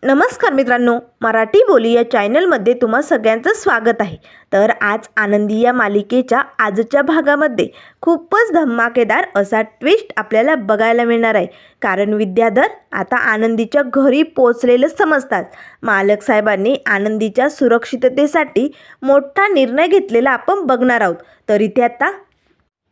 नमस्कार मित्रांनो, मराठी बोली या चॅनलमध्ये तुम्हा सगळ्यांचं स्वागत आहे. तर आज आनंदी या मालिकेच्या आजच्या भागामध्ये खूपच धमाकेदार असा ट्विस्ट आपल्याला बघायला मिळणार आहे. कारण विद्याधर आता आनंदीच्या घरी पोचलेलं समजतात. मालक साहेबांनी आनंदीच्या सुरक्षिततेसाठी मोठा निर्णय घेतलेला आपण बघणार आहोत. तर इथे आता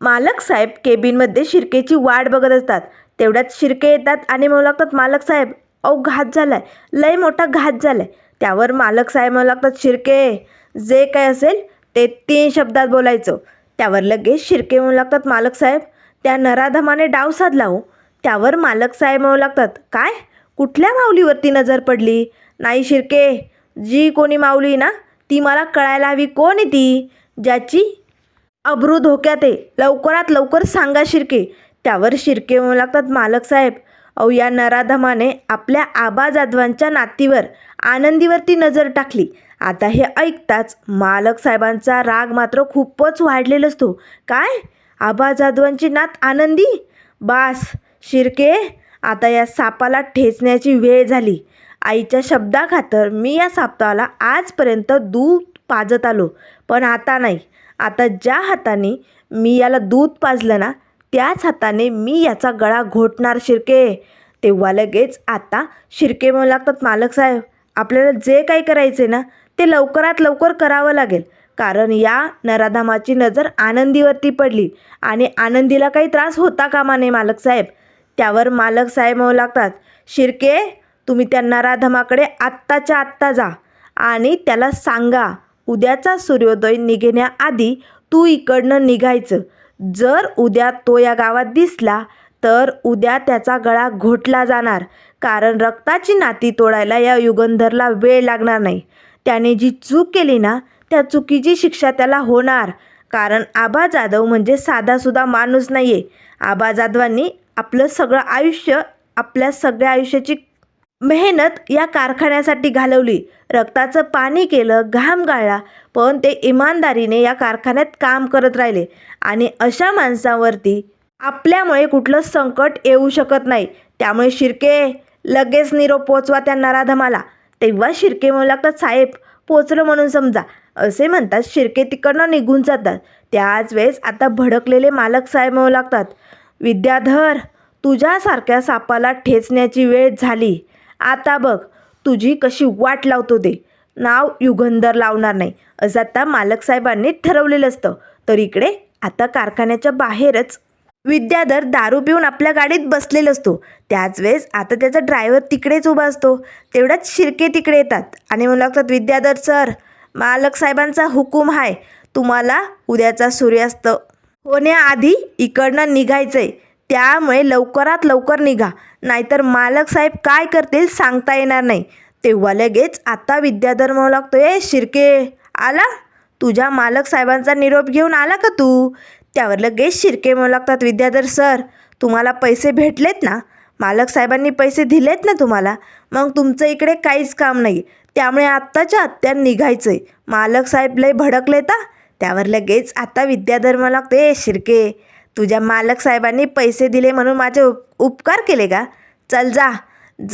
मालक साहेब केबिनमध्ये शिर्केची वाट बघत असतात. तेवढ्यात शिर्के येतात आणि म्हणू लागतात, मालक साहेब अहो घात झालाय, लय मोठा घात झालाय. त्यावर मालक साहेब म्हणू लागतात, शिर्के जे काय असेल ते 3 शब्दात बोलायचं. त्यावर लगेच शिर्के म्हणू लागतात, मालक साहेब त्या नराधमाने डाव साधला हो. त्यावर मालक साहेब म्हणू लागतात, काय कुठल्या माऊलीवरती नजर पडली? नाही शिर्के, जी कोणी माऊली ना ती मला कळायला हवी. कोण आहे ती ज्याची अब्रू धोक्यात आहे? लवकरात लवकर सांगा शिर्के. त्यावर शिर्के म्हणू लागतात, मालक साहेब अहो या नराधमाने आपल्या आबा जाधवांच्या नातीवर आनंदीवरती नजर टाकली. आता हे ऐकताच मालक साहेबांचा राग मात्र खूपच वाढलेला असतो. काय आबा जाधवांची नात आनंदी? बास शिर्के, आता या सापाला ठेचण्याची वेळ झाली. आईच्या शब्दाखातर मी या सापाला आजपर्यंत दूध पाजत आलो, पण आता नाही. आता ज्या हाताने मी याला दूध पाजलं ना त्याच हाताने मी याचा गळा घोटणार शिर्के. तेव्हा लगेच आता शिर्के म्हणू लागतात, मालक साहेब आपल्याला जे काही करायचे ना ते लवकरात लवकर करावं लागेल. कारण या नराधमाची नजर आनंदीवरती पडली आणि आनंदीला काही त्रास होता कामा नये मालक साहेब. त्यावर मालक साहेब म्हणू लागतात, शिर्के तुम्ही त्या नराधमाकडे आत्ताच्या आत्ता जा आणि त्याला सांगा उद्याचा सूर्योदय निघण्याआधी तू इकडनं निघायचं. जर उद्या तो या गावात दिसला तर उद्या त्याचा गळा घोटला जाणार. कारण रक्ताची नाती तोडायला या युगंधरला वेळ लागणार नाही. त्याने जी चूक केली ना त्या चुकीची शिक्षा त्याला होणार. कारण आबा जाधव म्हणजे साधासुद्धा माणूस नाही आहे. आबा जाधवांनी आपलं सगळं आयुष्य, आपल्या सगळ्या आयुष्याची मेहनत या कारखान्यासाठी घालवली. रक्ताचं पाणी केलं, घाम गाळला, पण ते इमानदारीने या कारखान्यात काम करत राहिले. आणि अशा माणसांवरती आपल्यामुळे कुठलं संकट येऊ शकत नाही. त्यामुळे शिर्के लगेच निरोप पोचवा त्या नराधमाला. तेव्हा शिर्के म्हणू लागतात, साहेब पोचलं म्हणून समजा. असे म्हणतात शिर्के तिकडनं निघून जातात. त्याच वेळेस आता भडकलेले मालक साहेब म्हणू लागतात, विद्याधर तुझ्यासारख्या सापाला ठेचण्याची वेळ झाली. आता बघ तुझी कशी वाट लावतो ते. नाव युगंधर लावणार नाही असं आता मालक साहेबांनी ठरवलेलं असतं. तर इकडे आता कारखान्याच्या बाहेरच विद्याधर दारू पिऊन आपल्या गाडीत बसलेला असतो. त्याच वेळेस आता त्याचा ड्रायव्हर तिकडेच उभा असतो. तेवढ्याच शिर्के तिकडे येतात आणि म्हणू लागतात, विद्याधर सर मालक साहेबांचा हुकूम आहे, तुम्हाला उद्याचा सूर्यास्त होण्याआधी इकडनं निघायचं आहे. त्यामुळे लवकरात लवकर निघा, नाहीतर मालक साहेब काय करतील सांगता येणार नाही. तेव्हा लगेच आता विद्याधर म्हणू लागतो, ए शिर्के आला? तुझ्या मालक साहेबांचा निरोप घेऊन आला का तू? त्यावर लगेच शिर्के म्हणू लागतात, विद्याधर सर तुम्हाला पैसे भेटलेत ना? मालक साहेबांनी पैसे दिलेत ना तुम्हाला? मग तुमचं इकडे काहीच काम नाही. त्यामुळे आत्ताच्या आत्ता निघायचं आहे. मालक साहेब लय भडकलेत. त्यावर लगेच आता विद्याधर म्हणू लागतो, ए शिर्के तुझ्या मालक साहेबांनी पैसे दिले म्हणून माझे उपकार केले का? चल जा.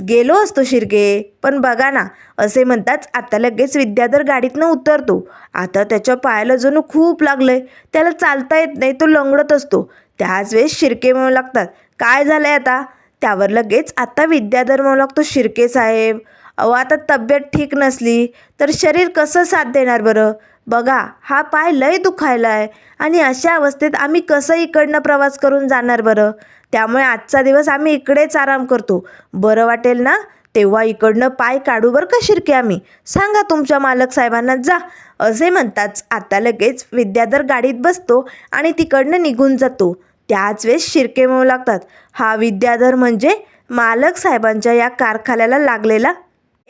गेलो असतो शिर्के, पण बघा ना. असे म्हणताच आता लगेच विद्याधर गाडीतनं उतरतो. आता त्याच्या पायाला जणू खूप लागलंय. त्याला चालता येत नाही, तो लंगडत असतो. त्याच वेळेस शिर्के म्हणू लागतात, काय झालंय आता? त्यावर लगेच आता विद्याधर म्हणू लागतो, शिर्के साहेब अहो आता तब्येत ठीक नसली तर शरीर कसं साथ देणार बरं? बघा हा पाय लय दुखायला आहे आणि अशा अवस्थेत आम्ही कसं इकडनं प्रवास करून जाणार बरं? त्यामुळे आजचा दिवस आम्ही इकडेच आराम करतो. बरं वाटेल ना तेव्हा इकडनं पाय काढू बरं का शिर्के आम्ही. सांगा तुमच्या मालक साहेबांना जा. असे म्हणताच आता लगेच विद्याधर गाडीत बसतो आणि तिकडनं निघून जातो. त्याच वेळेस शिर्के म्हणू लागतात, हा विद्याधर म्हणजे मालक साहेबांच्या या कारखान्याला लागलेला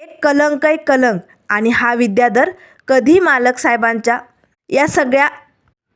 एक कलंक आहे, कलंक. आणि हा विद्याधर कधी मालक साहेबांच्या या सगळ्या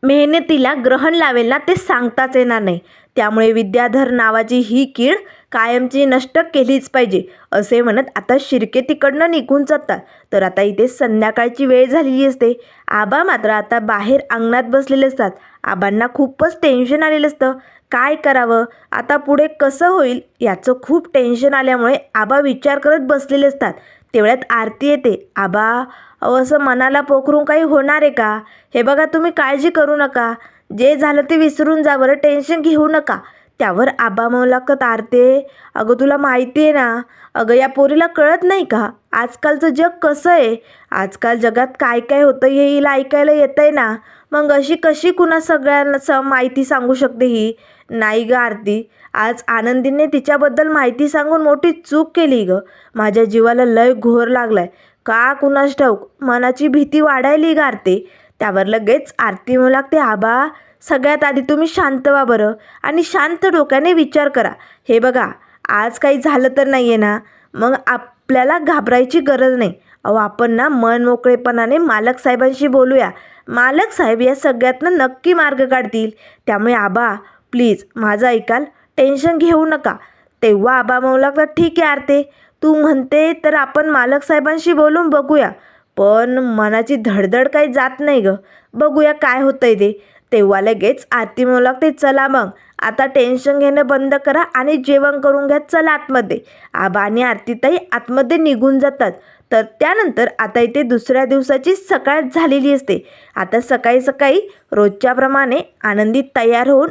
मेहनतीला ग्रहण लावेल ना ते सांगताच येणार नाही. त्यामुळे विद्याधर नावाची ही कीड कायमची नष्ट केलीच पाहिजे असे म्हणत आता शिर्के तिकडनं निघून जातात. तर आता इथे संध्याकाळची वेळ झालेली असते. आबा मात्र आता बाहेर अंगणात बसलेले असतात. आबांना खूपच टेन्शन आलेलं असतं. काय करावं आता पुढे कसं होईल याचं खूप टेन्शन आल्यामुळे आबा विचार करत बसलेले असतात. तेवढ्यात आरती येते. आबा अहो असं मनाला पोखरून काही होणार आहे का? हे बघा तुम्ही काळजी करू नका, जे झालं ते विसरून जा बरं, टेन्शन घेऊ नका. त्यावर आबा म्हणू लागतात, आरते अगं तुला माहिती आहे ना, अगं या पोरीला कळत नाही का आजकालचं जग कसं आहे, आजकाल जगात काय काय होतं हे हिला ऐकायला येतं आहे ना, मग अशी कशी कुणा सगळ्यांना माहिती सांगू शकते ही? नाही ग आरती, आज आनंदीने तिच्याबद्दल माहिती सांगून मोठी चूक केली ग. माझ्या जीवाला लय घोर लागलाय, का कुणास ठाऊक मनाची भीती वाढायली ग आरती. त्यावर लगेच आरती म्हणू लागते, आबा सगळ्यात आधी तुम्ही शांत व्हा बरं आणि शांत डोक्याने विचार करा. हे बघा आज काही झालं तर नाही आहे ना, मग आपल्याला घाबरायची गरज नाही. अहो आपण ना मन मोकळेपणाने मालक साहेबांशी बोलूया. मालक साहेब या सगळ्यातनं नक्की मार्ग काढतील. त्यामुळे आबा प्लीज माझं ऐकाल, टेन्शन घेऊ नका. तेव्हा आबा म्हणू लागतात, ठीक आहे आरते, तू म्हणते तर आपण मालक साहेबांशी बोलून बघूया. पण मनाची धडधड काही जात नाही ग, बघूया काय होतंय ते. तेव्हा लगेच आरती म्हणू लागते, चला मग आता टेन्शन घेणं बंद करा आणि जेवण करून घ्या, चला आतमध्ये. आबा आणि आरतीताई आतमध्ये निघून जातात. तर त्यानंतर आता इथे दुसऱ्या दिवसाची सकाळ झालेली असते. आता सकाळी सकाळी रोजच्याप्रमाणे आनंदी तयार होऊन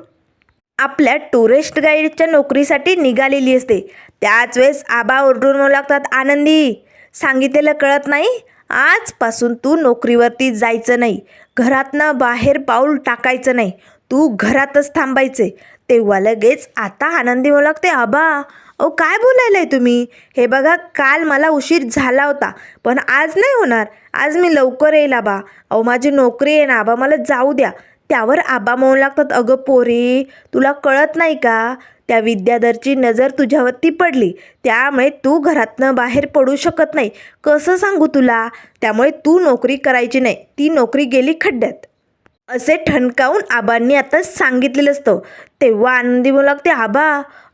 आपल्या टुरिस्ट गाईडच्या नोकरीसाठी निघालेली असते. त्याच वेळेस आबा ओरडून म्हणू लागतात, आनंदी सांगितलेलं कळत नाही, आजपासून तू नोकरीवरती जायचं नाही, घरातनं बाहेर पाऊल टाकायचं नाही, तू घरातच थांबायचे. तेव्हा लगेच आता आनंदी म्हणू लागते, आबा अहो काय बोलायलाय तुम्ही? हे बघा काल मला उशीर झाला होता, पण आज नाही होणार, आज मी लवकर येईल आबा. अहो माझी नोकरी आहे ना आबा, मला जाऊ द्या. त्यावर आबा म्हणू लागतात, अगं पोरी तुला कळत नाही का, त्या विद्याधरची नजर तुझ्यावरती पडली, त्यामुळे तू घरातनं बाहेर पडू शकत नाही. कसं सांगू तुला, त्यामुळे तू नोकरी करायची नाही, ती नोकरी गेली खड्ड्यात, असे ठणकावून आबांनी आता सांगितलेलं असतं. तेव्हा आनंदी म्हणू लागते, आबा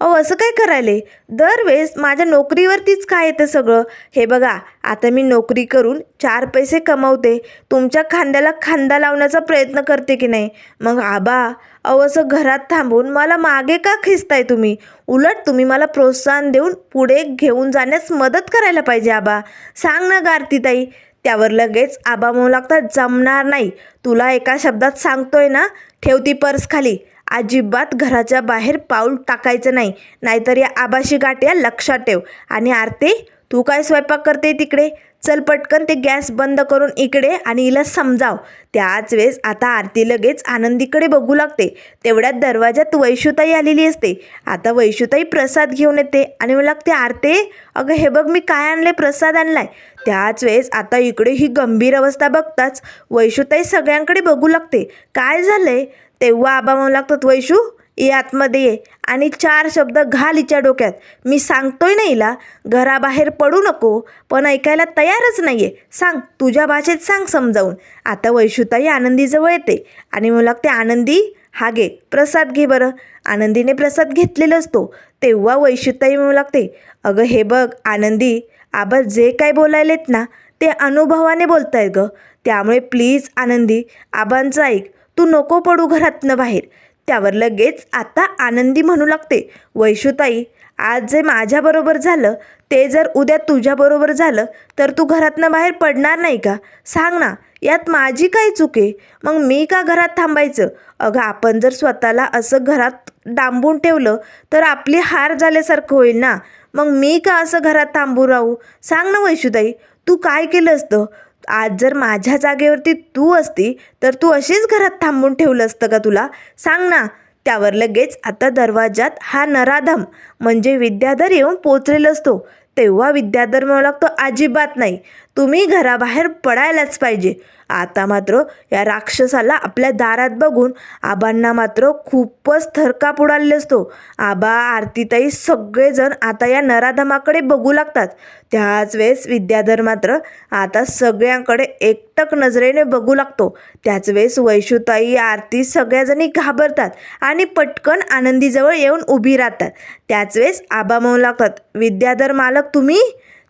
अहो असं काय करायले, दरवेळेस माझ्या नोकरीवरतीच काय येतं सगळं. हे बघा आता मी नोकरी करून 4 पैसे कमवते, तुमच्या खांद्याला खांदा लावण्याचा प्रयत्न करते की नाही. मग आबा अहो असं घरात थांबून मला मागे का खिचताय तुम्ही? उलट तुम्ही मला प्रोत्साहन देऊन पुढे घेऊन जाण्यास मदत करायला पाहिजे आबा, सांग ना गारतीताई. त्यावर लगेच आबा म्हणू लागतात, जमणार नाही, तुला एका शब्दात सांगतोय ना, ठेव ती पर्स खाली, अजिबात घराच्या बाहेर पाऊल टाकायचं नाही, नाहीतर या आबाशी गाठ या, लक्षात ठेव. आणि आरते तू काय स्वयंपाक करते तिकडे, चल पटकन ते गॅस बंद करून इकडे आणि हिला समजाव. त्याच वेळेस आता आरती लगेच आनंदीकडे बघू लागते. तेवढ्यात दरवाजात वैशुताई आलेली असते. आता वैशुताई प्रसाद घेऊन येते आणि मला लागते, आरते अगं हे बघ मी काय आणले, प्रसाद आणलाय. त्याच वेळेस आता इकडे ही गंभीर अवस्था बघताच वैशुताई सगळ्यांकडे बघू लागते, काय झालंय. तेव्हा आबा म्हणू लागतात, वैशू ये आतमध्ये ये आणि 4 शब्द घाल हिच्या डोक्यात, मी सांगतोय ना हिला घराबाहेर पडू नको, पण ऐकायला तयारच नाही आहे, सांग तुझ्या भाषेत सांग समजावून. आता वैशुताई आनंदीजवळ येते आणि म्हणू लागते, आनंदी हा घे प्रसाद घे बरं. आनंदीने प्रसाद घेतलेला असतो. तेव्हा वैशुताई म्हणू लागते, अगं हे बघ आनंदी, आबा जे काय बोलायलेत ना ते अनुभवाने बोलतायत ग, त्यामुळे प्लीज आनंदी आबांचं ऐक, तू नको पडू घरातनं बाहेर. त्यावर लगेच आता आनंदी म्हणू लागते, वैशुताई आज जे माझ्याबरोबर झालं ते जर उद्या तुझ्याबरोबर झालं तर तू घरातनं बाहेर पडणार नाही का, सांग ना, यात माझी काय चूक आहे, मग मी का घरात थांबायचं. अगं आपण जर स्वतःला असं घरात डांबून ठेवलं तर आपली हार झाल्यासारखं होईल ना, मग मी का असं घरात थांबू राहू, सांग ना वैशुताई, तू काय केलं असतं. आज जर माझ्या जागेवरती तू असती तर तू अशीच घरात थांबून ठेवलं असतं का तुला, सांग ना. त्यावर लगेच आता दरवाजात हा नराधम म्हणजे विद्याधर येऊन पोचलेला असतो. तेव्हा विद्याधर म्हणू लागतो, अजिबात नाही, तुम्ही घराबाहेर पडायलाच पाहिजे. आता मात्र या राक्षसाला आपल्या दारात बघून आबांना मात्र खूपच थरकाप उडालेला असतो. आबा, आरतीताई सगळेजण आता या नराधमाकडे बघू लागतात. त्याच वेळेस विद्याधर मात्र आता सगळ्यांकडे एकटक नजरेने बघू लागतो. त्याच वेळेस वैशूताई, आरती सगळ्याजणी घाबरतात आणि पटकन आनंदीजवळ येऊन उभी राहतात. त्याच वेळेस आबा म्हणू लागतात, विद्याधर मालक तुम्ही?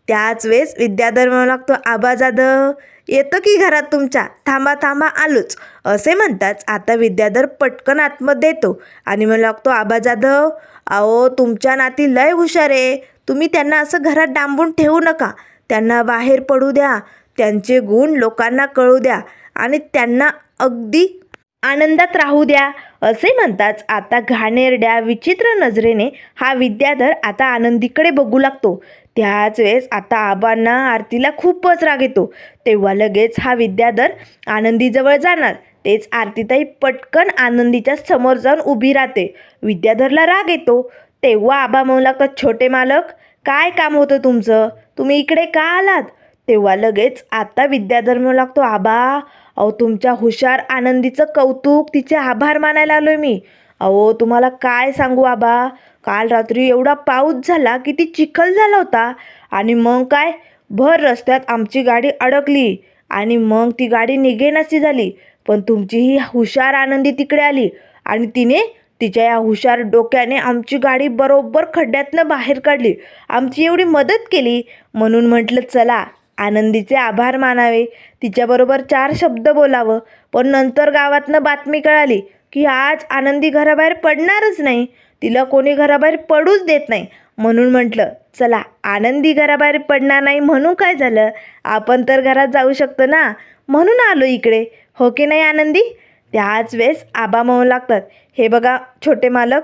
त्याच वेळेस विद्याधर म्हणू लागतो, आबा जाधव येतो की घरात तुमच्या, थांबा थांबा आलोच, असे म्हणताच आता विद्याधर पटकन आतमध्ये येतो आणि म्हणू लागतो, आबा जाधव, अहो तुमच्या नाती लय हुशार आहे, तुम्ही त्यांना असं घरात डांबून ठेवू नका, त्यांना बाहेर पडू द्या, त्यांचे गुण लोकांना कळू द्या आणि त्यांना अगदी आनंदात राहू द्या, असे म्हणताच आता घाणेरड्या विचित्र नजरेने हा विद्याधर आता आनंदीकडे बघू लागतो. त्याच वेळेस आता आबांना, आरतीला खूपच राग येतो. तेव्हा लगेच हा विद्याधर आनंदीजवळ जाणार. तेच आरतीताई पटकन आनंदीच्या समोर जाऊन उभी राहते. विद्याधरला राग येतो. तेव्हा आबा म्हणू लागतात, छोटे मालक काय काम होतं तुमचं, तुम्ही इकडे का आलात? तेव्हा लगेच आता विद्याधर म्हणू लागतो, आबा अहो तुमच्या हुशार आनंदीचं कौतुक, तिचे आभार मानायला आलोय मी. अहो तुम्हाला काय सांगू आबा, काल रात्री एवढा पाऊस झाला की ती चिखल झाला होता आणि मग काय, भर रस्त्यात आमची गाडी अडकली आणि मग ती गाडी निघेनाशी झाली. पण तुमची ही हुशार आनंदी तिकडे आली आणि तिने तिच्या या हुशार डोक्याने आमची गाडी बरोबर खड्ड्यातनं बाहेर काढली, आमची एवढी मदत केली. म्हणून म्हटलं चला आनंदीचे आभार मानावे, तिच्याबरोबर 4 शब्द बोलावं. पण नंतर गावातनं बातमी कळाली की आज आनंदी घराबाहेर पडणारच नाही, तिला कोणी घराबाहेर पडूच देत नाही. म्हणून म्हटलं चला आनंदी घराबाहेर पडणार नाही म्हणून काय झालं, आपण तर घरात जाऊ शकतो ना, म्हणून आलो इकडे, हो की नाही आनंदी? त्याच वेळेस आबा म्हणू लागतात, हे बघा छोटे मालक,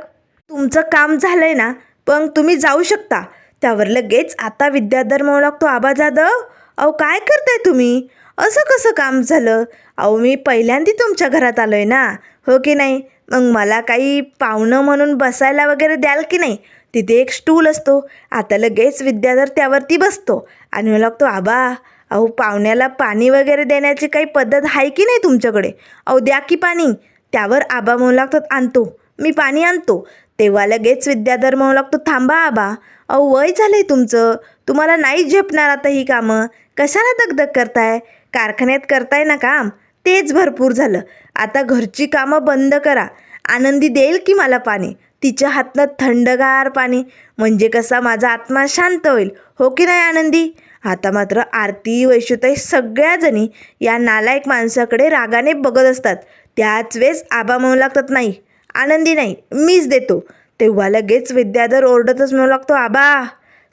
तुमचं काम झालंय ना, पण तुम्ही जाऊ शकता. त्यावर लगेच आता विद्याधर म्हणू लागतो, आबा जाधव अहो काय करताय तुम्ही, असं कसं काम झालं? अहो मी पहिल्यांदा तुमच्या घरात आलो आहे ना, हो की नाही? मग मला काही पाहुणं म्हणून बसायला वगैरे द्याल की नाही? तिथे एक स्टूल असतो. आता लगेच विद्याधर त्यावरती बसतो आणि म्हणू लागतो, आबा अहो पाहुण्याला पाणी वगैरे देण्याची काही पद्धत आहे की नाही तुमच्याकडे? अहो द्या की पाणी. त्यावर आबा म्हणू लागतात, आणतो, मी पाणी आणतो. तेव्हा लगेच विद्याधर म्हणू लागतो, थांबा आबा, अहो वय झालं आहे तुमचं, तुम्हाला नाही झेपणार आता ही कामं, कशाला दगदग करताय, कारखान्यात करताय ना काम, तेच भरपूर झालं, आता घरची कामं बंद करा. आनंदी देईल की मला पाणी, तिच्या हातनं थंडगार पाणी, म्हणजे कसा माझा आत्मा शांत होईल, हो की नाही आनंदी? आता मात्र आरती, वैशूताई सगळ्याजणी या नालायक माणसाकडे रागाने बघत असतात. त्याच वेळेस आबा म्हणू लागतात, नाही आनंदी नाही, मीच देतो. तेव्हा लगेच विद्याधर ओरडतच म्हणू लागतो, आबा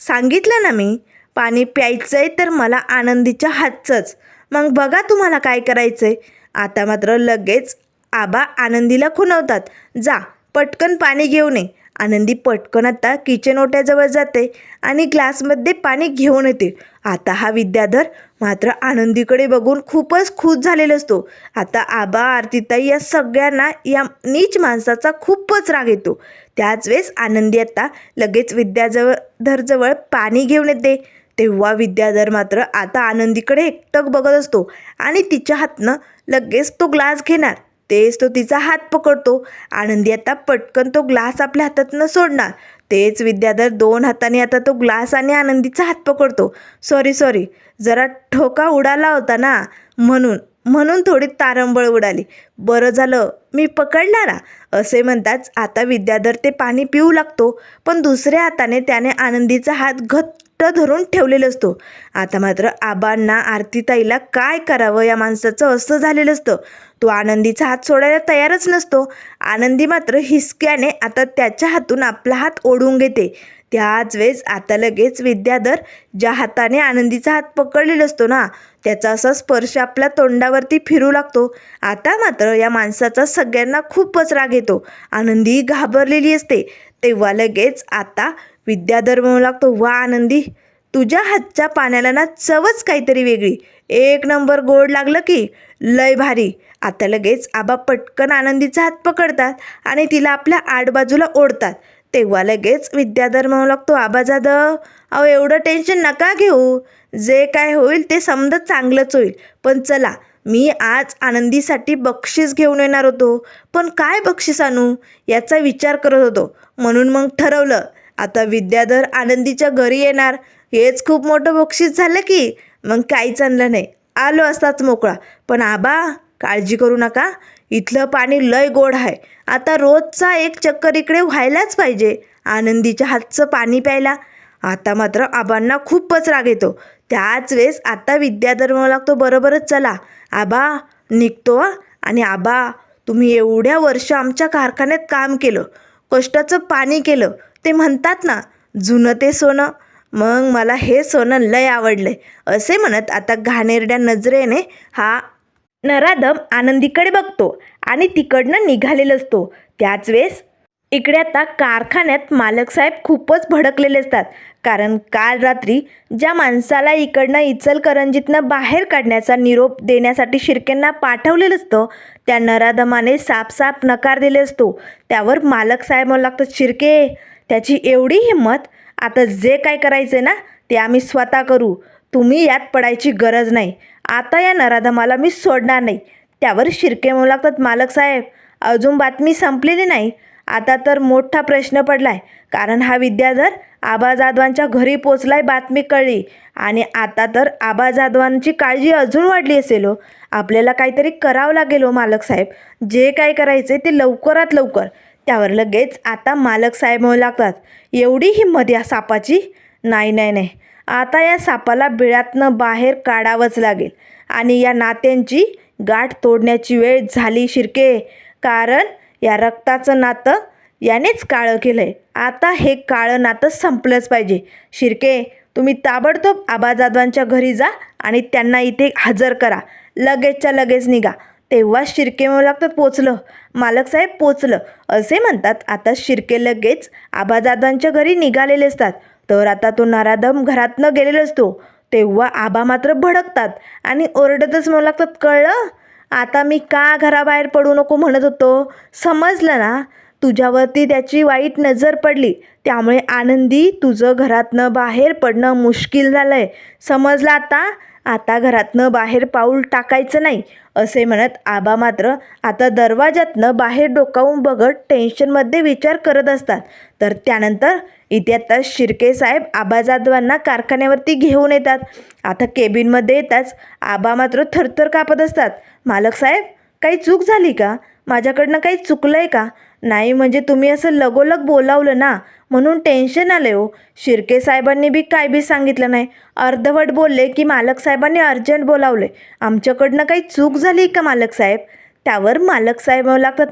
सांगितलं ना मी, पाणी प्यायचंय तर मला आनंदीच्या हातचंच, मग बघा तुम्हाला काय करायचंय. आता मात्र लगेच आबा आनंदीला खुणवतात, जा पटकन पाणी घेऊन ये. आनंदी पटकन आता किचन ओट्याजवळ जाते आणि ग्लासमध्ये पाणी घेऊन येते. आता हा विद्याधर मात्र आनंदीकडे बघून खूपच खुश झालेला असतो. आता आबा, आरतीताई या सगळ्यांना या नीच माणसाचा खूपच राग येतो. त्याच वेळेस आनंदी आता लगेच विद्याधरजवळ पाणी घेऊन येते. तेव्हा विद्याधर मात्र आता आनंदीकडे एकटक बघत असतो आणि तिच्या हातनं लगेच तो ग्लास घेणार. तेच तो तिचा हात पकडतो. आनंदी आता पटकन तो ग्लास आपल्या हातातनं सोडणार. तेच विद्याधर 2 हाताने आता तो ग्लास आणि आनंदीचा हात पकडतो. सॉरी जरा ठोका उडाला होता ना, म्हणून थोडी तारंबळ उडाली, बरं झालं मी पकडला ना, असे म्हणताच आता विद्याधर ते पाणी पिऊ लागतो. पण दुसऱ्या हाताने त्याने आनंदीचा हात घट्ट धरून ठेवलेला असतो. आता मात्र आबांना, आरतीताईला काय करावं या माणसाचं असं झालेलं असतं. तो आनंदीचा हात सोडायला तयारच नसतो. आनंदी मात्र हिसक्याने आता त्याच्या हातून आपला हात ओढून घेते. त्याच वेळेस आता लगेच विद्याधर ज्या हाताने आनंदीचा हात पकडलेला असतो ना, त्याचा असा स्पर्श आपल्या तोंडावरती फिरू लागतो. आता मात्र या माणसाचा सगळ्यांना खूपच राग येतो. आनंदी घाबरलेली असते. तेव्हा लगेच आता विद्याधर म्हणू लागतो, वा आनंदी, तुझ्या हातच्या पाण्याला ना चवच काहीतरी वेगळी, 1 नंबर गोड लागलं की, लय भारी. आता लगेच आबा पटकन आनंदीचा हात पकडतात आणि तिला आपल्या आडबाजूला ओढतात. तेव्हा लगेच विद्याधर म्हणू लागतो, आबा जाधव अहो एवढं टेन्शन नका घेऊ, जे काय होईल ते समजा चांगलंच होईल, पण चला मी आज आनंदीसाठी बक्षीस घेऊन येणार होतो, पण काय बक्षीस आणू याचा विचार करत होतो. म्हणून मग ठरवलं आता विद्याधर आनंदीच्या घरी येणार, हेच खूप मोठं बक्षीस झालं की. मग काहीच आणलं नाही, आलो असताच मोकळा. पण आबा काळजी करू नका, इथलं पाणी लय गोड आहे. आता रोजचा एक चक्कर इकडे व्हायलाच पाहिजे आनंदीच्या हातचं पाणी प्यायला. आता मात्र आबांना खूपच राग येतो. त्याच वेळेस आता विद्याधर म्हणू लागतो, बरोबरच चला आबा निघतो हं. आणि आबा तुम्ही एवढ्या वर्ष आमच्या कारखान्यात काम केलं, कष्टाचं पाणी केलं, ते म्हणतात ना जुनं ते सोनं. मग मला हे सोनं लय आवडलंय असे म्हणत आता घाणेरड्या नजरेने हा नराधम आनंदीकडे बघतो आणि तिकडनं निघालेला असतो. त्याच वेळेस इकडे आता कारखान्यात मालकसाहेब खूपच भडकलेले असतात. कारण काल रात्री ज्या माणसाला इकडनं इचलकरंजीतनं बाहेर काढण्याचा निरोप देण्यासाठी शिर्केंना पाठवलेलं असतं, त्या नराधमाने साफ नकार दिले असतो. त्यावर मालकसाहेब म्हणू लागतात, शिर्के त्याची एवढी हिंमत, आता जे काय करायचं ना ते आम्ही स्वतः करू, तुम्ही यात पडायची गरज नाही. आता या नराधमाला मी सोडणार नाही. त्यावर शिर्के म्हणू लागतात, मालकसाहेब अजून बातमी संपलेली नाही, आता तर मोठा प्रश्न पडला आहे. कारण हा विद्याधर आबा जाधवांच्या घरी पोचलाय, बातमी कळली. आणि आता तर आबा जाधवांची काळजी अजून वाढली असेल हो. आपल्याला काहीतरी करावं लागेल हो मालकसाहेब, जे काय करायचे ते लवकरात लवकर. त्यावर लगेच आता मालकसाहेब म्हणू लागतात, एवढी हिंमत या सापाची? नाही नाही नाही, आता या सापाला बिळातनं बाहेर काढावंच लागेल आणि या नात्यांची गाठ तोडण्याची वेळ झाली शिर्के. कारण या रक्ताचं नातं यानेच काळं केलं आहे. आता हे काळं नातं संपलंच पाहिजे. शिर्के तुम्ही ताबडतोब आबा जाधवांच्या घरी जा आणि त्यांना इथे हजर करा, लगेचच्या लगेच निघा. तेव्हा शिर्के म्हणू लागतात, पोचलं मालकसाहेब पोचलं असे म्हणतात. आता शिर्के लगेच आबा जाधवांच्या घरी निघालेले असतात. तर आता तो नराधम घरातनं गेलेला असतो. तेव्हा आबा मात्र भडकतात आणि ओरडतच म्हणू लागतात, कळलं आता मी का घराबाहेर पडू नको म्हणत होतो, समजलं ना? तुझ्यावरती त्याची वाईट नजर पडली, त्यामुळे आनंदी तुझं घरातनं बाहेर पडणं मुश्किल झालं आहे, समजलं आता? आता घरातनं बाहेर पाऊल टाकायचं नाही असे म्हणत आबा मात्र आता दरवाजातनं बाहेर डोकावून बघत टेन्शनमध्ये विचार करत असतात. तर त्यानंतर इथे आता शिर्के साहेब आबा जाधवांना कारखान्यावरती घेऊन येतात. आता केबिनमध्ये येताच आबा मात्र थरथर कापत असतात. मालकसाहेब काही चूक झाली का? माझ्याकडनं काही चुकलं आहे का? नाही म्हणजे तुम्ही असं लगोलग बोलावलं ना म्हणून टेन्शन आलं हो. शिर्के साहेबांनी बी काय बी सांगितलं नाही, अर्धवट बोलले की मालक साहेबांनी अर्जंट बोलावले. आमच्याकडनं काही चूक झाली का मालकसाहेब? त्यावर मालकसाहेब म्हणू लागतात,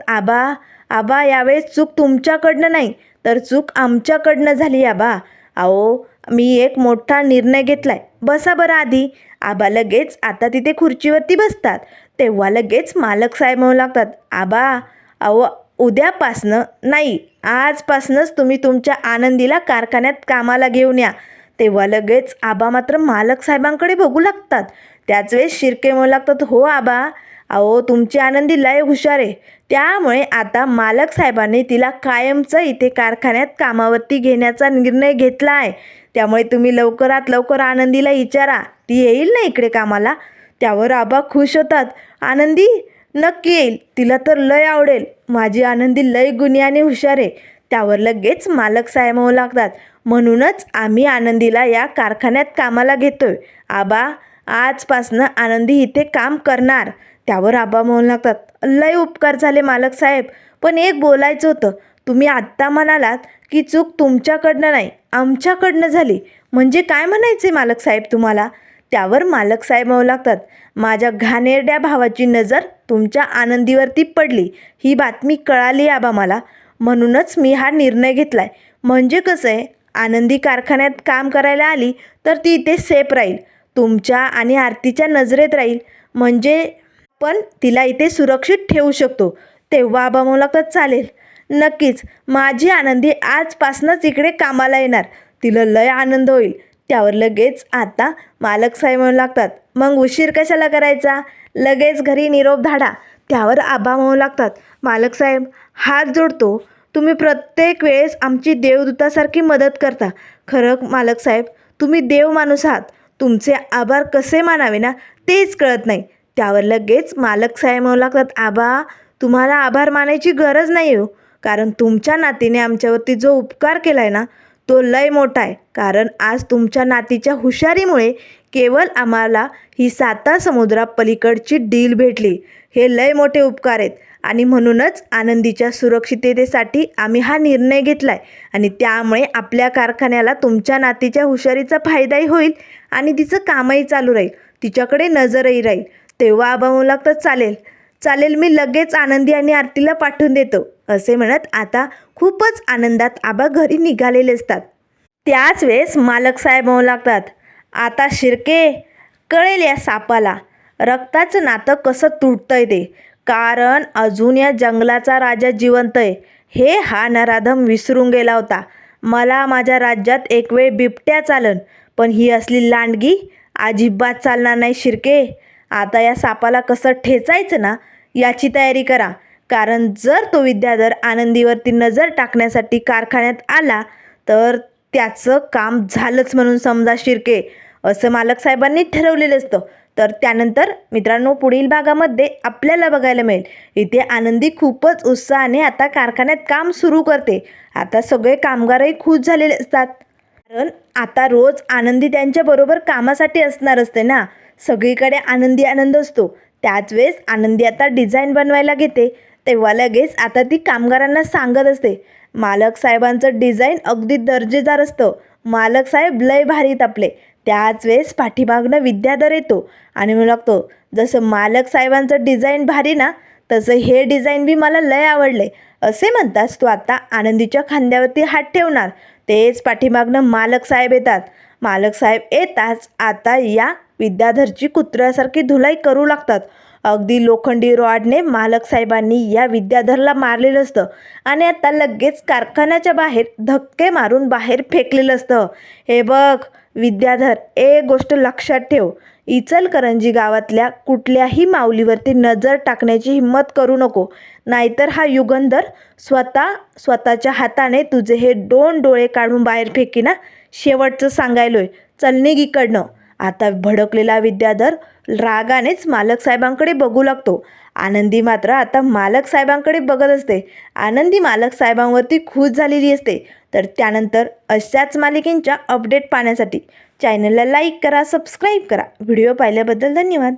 आबा यावेळेस चूक तुमच्याकडनं नाही तर चूक आमच्याकडनं झाली आबा. अहो मी एक मोठा निर्णय घेतलाय, बसा बरं आधी. आबा लगेच आता तिथे खुर्चीवरती बसतात. तेव्हा लगेच मालकसाहेब म्हणू लागतात, आबा अहो उद्यापासनं नाही आजपासनंच तुम्ही तुमच्या आनंदीला कारखान्यात कामाला घेऊन या. तेव्हा लगेच आबा मात्र मालक साहेबांकडे बघू लागतात. त्याच वेळेस शिर्के म्हणू लागतात, हो आबा अहो तुमची आनंदी लय हुशार आहे, त्यामुळे आता मालक साहेबांनी तिला कायमचं इथे कारखान्यात कामावरती घेण्याचा निर्णय घेतला आहे. त्यामुळे तुम्ही लवकरात लवकर आनंदीला विचारा, ती येईल ना इकडे कामाला. त्यावर आबा खुश होतात, आनंदी नक्की येईल, तिला तर लय आवडेल, माझी आनंदी लय गुणी आणि हुशार आहे. त्यावर लगेच मालक साहेब म्हणू लागतात, म्हणूनच आम्ही आनंदीला या कारखान्यात कामाला घेतोय. आबा आजपासनं आनंदी इथे काम करणार. त्यावर आबा म्हणू लागतात, लय उपकार झाले मालक साहेब, पण एक बोलायचं होतं. तुम्ही आत्ता म्हणालात की चूक तुमच्याकडनं नाही आमच्याकडनं झाली, म्हणजे काय म्हणायचे मालक साहेब तुम्हाला? त्यावर मालक साहेब म्हणू लागतात, माझ्या घाणेरड्या भावाची नजर तुमच्या आनंदीवरती पडली, ही बातमी कळाली आबा मला, म्हणूनच मी हा निर्णय घेतला आहे. म्हणजे कसं आहे, आनंदी कारखान्यात काम करायला आली तर ती इथे सेफ राहील, तुमच्या आणि आरतीच्या नजरेत राहील, म्हणजे पण तिला इथे सुरक्षित ठेवू शकतो. तेव्हा आबा म्हणू लागतात, चालेल नक्कीच, माझी आनंदी आजपासूनच इकडे कामाला येणार, तिला लय आनंद होईल. त्यावर लगेच आता मालक साहेब म्हणू लागतात, मग उशीर कशाला करायचा, लगेच घरी निरोप धाडा. त्यावर आबा म्हणू लागतात, मालक साहेब हात जोडतो, तुम्ही प्रत्येक वेळेस आमची देवदूतासारखी मदत करता. खरं मालक साहेब तुम्ही देव माणूस आहात, तुमचे आभार कसे मानावे ना तेच कळत नाही. त्यावर लगेच मालक साहेब म्हणू लागतात, आबा तुम्हाला आभार मानायची गरज नाही हो, कारण तुमच्या नातीने आमच्यावरती जो उपकार केला आहे ना तो लय मोठा आहे. कारण आज तुमच्या नातीच्या हुशारीमुळे केवळ आम्हाला ही 7 समुद्रापलीकडची डील भेटली. हे लय मोठे उपकार आहेत आणि म्हणूनच आनंदीच्या सुरक्षिततेसाठी आम्ही हा निर्णय घेतला आहे आणि त्यामुळे आपल्या कारखान्याला तुमच्या नातीच्या हुशारीचा फायदाही होईल आणि तिचं कामही चालू राहील, तिच्याकडे नजरही राहील. तेव्हा आबा म्हणू लागतात, चालेल चालेल, मी लगेच आनंदी आणि आरतीला पाठवून देतो. असे म्हणत आता खूपच आनंदात आबा घरी निघालेले असतात. त्याच वेळेस मालक साहेब म्हणू लागतात, आता शिर्के कळेल या सापाला रक्ताचं नातं कसं तुटतंय ते. कारण अजून या जंगलाचा राजा जिवंत आहे हे हा नराधम विसरून गेला होता. मला माझ्या राज्यात एक वेळ बिबट्या चालन, पण ही असली लांडगी अजिबात चालणार नाही शिर्के. आता या सापाला कसं ठेचायचं ना याची तयारी करा. कारण जर तो विद्याधर आनंदीवरती नजर टाकण्यासाठी कारखान्यात आला तर त्याचं काम झालंच म्हणून समजा शिर्के, असं मालक साहेबांनी ठरवलेलं असतं. तर त्यानंतर मित्रांनो पुढील भागामध्ये आपल्याला बघायला मिळेल इथे आनंदी खूपच उत्साहाने आता कारखान्यात काम सुरू करते. आता सगळे कामगारही खुश झालेले असतात, कारण आता रोज आनंदी त्यांच्याबरोबर कामासाठी असणार असते ना. सगळीकडे आनंदी आनंद असतो. त्याच वेळेस आनंदी आता डिझाईन बनवायला घेते तेव्हा लगेच आता ती कामगारांना सांगत असते, मालक साहेबांचं डिझाईन अगदी दर्जेदार असतं, मालक साहेब लय भारीत आपले. त्याच वेळेस पाठीमागनं विद्याधर येतो आणि म्हणू लागतो, जसं मालक साहेबांचं डिझाईन भारी ना तसं हे डिझाईन बी मला लय आवडले. असे म्हणताच तो आता आनंदीच्या खांद्यावरती हात ठेवणार. तेच पाठीमागनं मालक साहेब येतात. मालक साहेब येताच आता या विद्याधरची कुत्र्यासारखी धुलाई करू लागतात. अगदी लोखंडी रॉडने मालक साहेबांनी या विद्याधरला मारलेलं असतं आणि आता लगेच कारखान्याच्या बाहेर धक्के मारून बाहेर फेकलेलं असतं. हे बघ विद्याधर, एक गोष्ट लक्षात ठेव, इचलकरंजी गावातल्या कुठल्याही माऊलीवरती नजर टाकण्याची हिंमत करू नको, नाहीतर हा युगंधर स्वतःच्या हाताने तुझे हे 2 डोळे काढून बाहेर फेकीना. शेवटचं सांगायलोय, चल निघ इकडनं. आता भडकलेला विद्याधर रागानेच मालक साहेबांकडे बघू लागतो. आनंदी मात्र आता मालक साहेबांकडे बघत असते. आनंदी मालक साहेबांवरती खुश झालेली असते. तर त्यानंतर अशाच मालिकेंच्या अपडेट पाहण्यासाठी चॅनलला लाईक करा, सबस्क्राईब करा. व्हिडिओ पाहिल्याबद्दल धन्यवाद.